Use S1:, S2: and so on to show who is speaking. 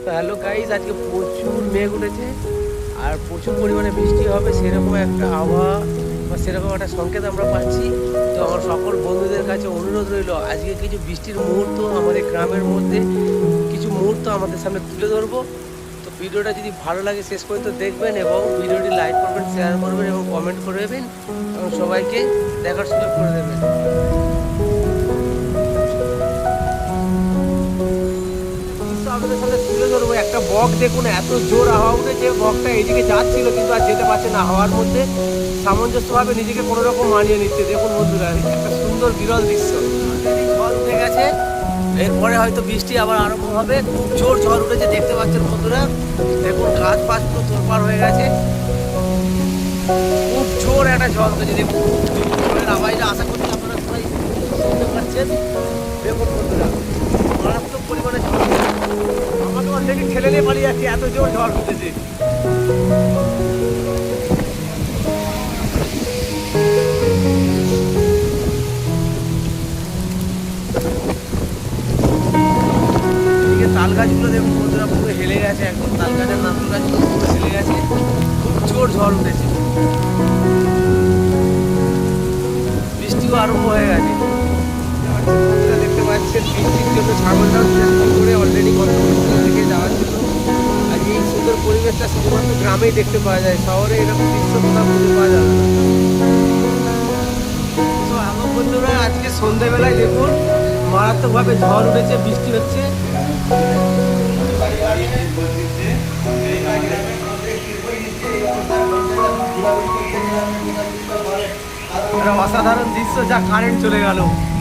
S1: তো hello guys, আজকে প্রচুর মেঘ উঠেছে আর প্রচুর পরিমাণে বৃষ্টি হবে সেরকম একটা আবহাওয়া বা সেরকম একটা সংকেত আমরা পাচ্ছি। তো আমার সকল বন্ধুদের কাছে অনুরোধ রইল, আজকে কিছু বৃষ্টির মুহূর্ত আমাদের গ্রামের মধ্যে কিছু মুহূর্ত আমাদের সামনে তুলে ধরবো। তো ভিডিওটা যদি ভালো লাগে শেষ পর্যন্ত দেখবেন এবং ভিডিওটি লাইক করবেন, শেয়ার করবেন এবং কমেন্ট করে দেবেন এবং সবাইকে দেখার সুযোগ করে দেবেন। আপনাদের সাথে তুলে ধরবো একটা বক। দেখুন এত জোর হাওয়া উঠেছে, বকটা এইদিকে যাচ্ছিল কিন্তু আর যেতে পারছে না। হাওয়ার মধ্যে সামঞ্জস্যভাবে নিজেকে কোনো রকম মানিয়ে নিচ্ছে। দেখুন বন্ধুরা, একটা সুন্দর বিরল দৃশ্য। ঝড় উঠে গেছে, এরপরে হয়তো বৃষ্টি আবার আরম্ভ হবে। খুব জোর ঝড় উঠেছে, দেখতে পাচ্ছেন বন্ধুরা। দেখুন গাছ পাশ পুরো তোলপাড় হয়ে গেছে। খুব জোর একটা ঝড় উঠেছে। দেখুন ঝড়ের আওয়াজটা আশা করছি আপনারা সবাই শুনতে পাচ্ছেন। দেখুন বন্ধুরা, মারাত্মক পরিমাণে ঝড় উঠেছে। আমাকে অর্ধেকে ঠেলে নিয়ে পালিয়ে যাচ্ছে, এত জোর ঝড় উঠেছে। এদিকে তাল গাছগুলো দেখুন বন্ধুরা, পুরো হেলে গেছে একদম। তাল গাছের নারকেল গাছগুলো পুরো হেলে গেছে। খুব জোর ঝড় উঠেছে, বৃষ্টিও আরম্ভ হয়ে গেছে। বন্ধুরা দেখতে পাচ্ছেন বৃষ্টির জন্য ছাগলটাও করে অলরেডি গন্তব্যস্থলের দিকে যাওয়ার জন্য। আর এই সুন্দর পরিবেশটা শুধুমাত্র গ্রামেই দেখতে পাওয়া যায়, শহরে এরকম দৃশ্য কোথাও খুঁজে পাওয়া যাবে না। তো আমার বন্ধুরা, আজকে সন্ধ্যেবেলায় দেখুন মারাত্মকভাবে ঝড় উঠেছে, বৃষ্টি হচ্ছে। অসাধারণ দৃশ্য, যা কারেন্ট চলে গেল।